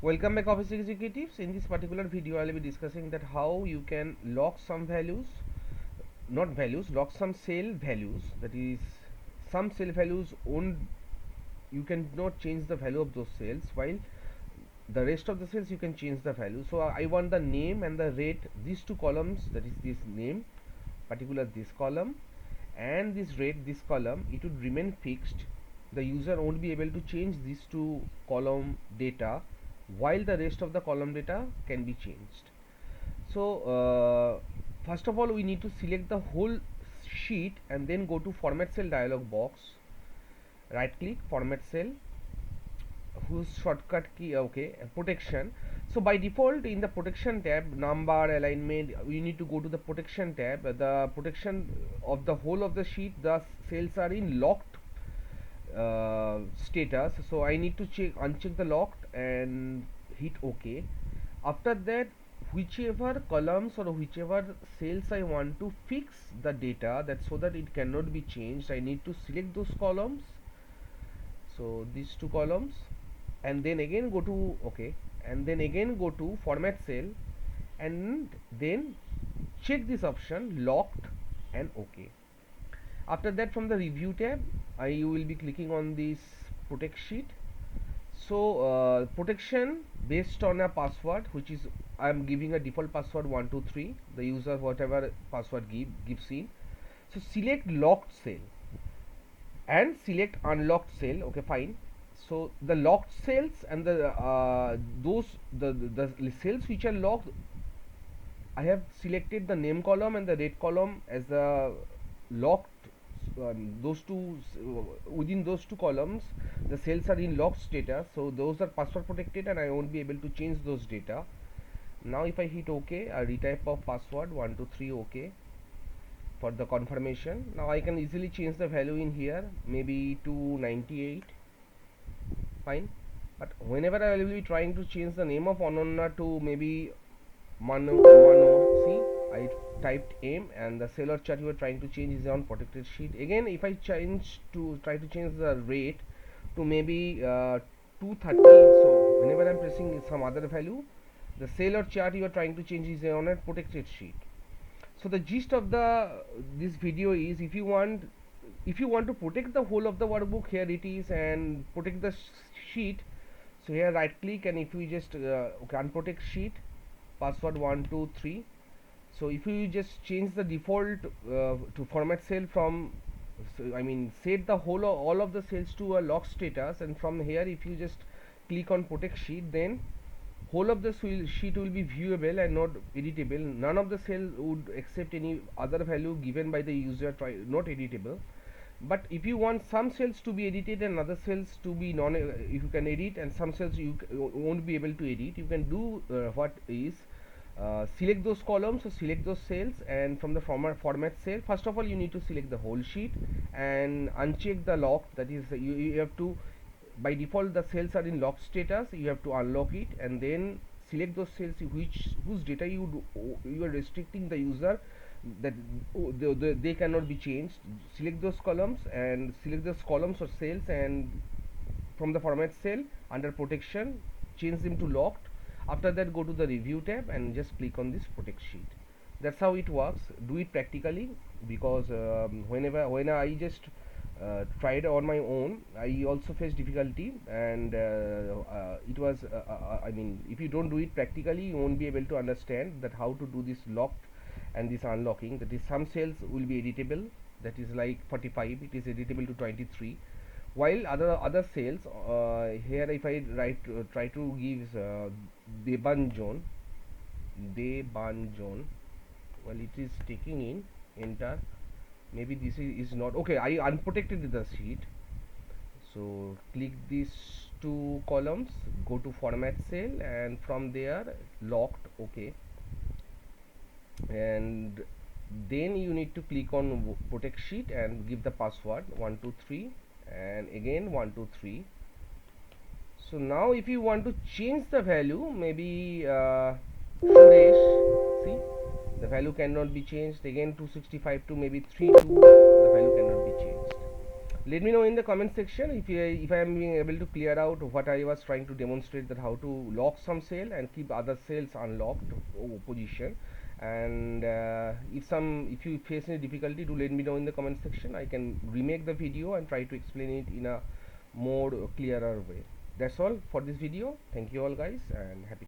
Welcome back, office executives. In this particular video I will be discussing that how you can lock some values, not values, lock some cell values, that is some cell values own, you cannot change the value of those cells, while the rest of the cells you can change the value. So I want the name and the rate, these two columns, that is this name particular this column and this rate this column, it would remain fixed. The user won't be able to change these two column data, while the rest of the column data can be changed. So first of all we need to select the whole sheet and then go to format cell dialog box, right click format cell, whose shortcut key protection. So by default in the protection tab, number alignment, we need to go to the protection tab. The protection of the whole of the sheet, the cells are in locked status, so I need to uncheck the locked and hit OK. After that, whichever columns or whichever cells I want to fix the data, that so that it cannot be changed, I need to select those columns, so these two columns, and then again go to OK, and then again go to format cell, and then check this option locked and OK. After that, from the review tab, I will be clicking on this protect sheet. So protection based on a password, which is I am giving a default password 123, the user whatever password gives in. So select locked cell and select unlocked cell. Okay, fine. So the locked cells and the the cells which are locked, I have selected the name column and the rate column as the locked. Those two, within those two columns the cells are in locked status, so those are password protected and I won't be able to change those data. Now if I hit OK, a retype of password 123 OK for the confirmation. Now I can easily change the value in here, maybe to 98, fine. But whenever I will be trying to change the name of Ananya to maybe Mano, see, I typed M and the cell or chart you are trying to change is on protected sheet. Again, if I try to change the rate to maybe 230, so whenever I am pressing some other value, the cell or chart you are trying to change is on a protected sheet. So the gist of this video is, if you want to protect the whole of the workbook, here it is, and protect the sheet. So here right click, and if you just unprotect sheet, password 123. So if you just change the default to format cell from, so I mean set the all of the cells to a lock status, and from here if you just click on protect sheet, then whole of the sheet will be viewable and not editable. None of the cells would accept any other value given by the user, not editable. But if you want some cells to be edited and other cells to be if you can edit, and some cells you won't be able to edit, you can do what is select those columns or select those cells, and from the format cell, first of all you need to select the whole sheet and uncheck the lock, that is you have to, by default the cells are in locked status, you have to unlock it and then select those cells whose data you are restricting the user, that they cannot be changed. Select those columns and select those columns or cells, and from the format cell under protection change them to locked. After that, go to the review tab and just click on this protect sheet. That's how it works. Do it practically, because when I just tried on my own, I also faced difficulty, and it was I mean, if you don't do it practically, you won't be able to understand that how to do this locked and this unlocking. That is, some cells will be editable, that is like 45, it is editable to 23, while other cells, here if I try to give Debanjon, well, it is taking in enter, maybe this is not okay. I unprotected the sheet, so click these two columns, go to format cell, and from there locked, okay, and then you need to click on protect sheet and give the password 123 and again 123. So now if you want to change the value, maybe Suresh, see, the value cannot be changed, again 265 to maybe 32, the value cannot be changed. let me know in the comment section if I am being able to clear out what I was trying to demonstrate, that how to lock some cell and keep other cells unlocked position. And if you face any difficulty, do let me know in the comment section. I can remake the video and try to explain it in a more clearer way. That's all for this video. Thank you all guys, and happy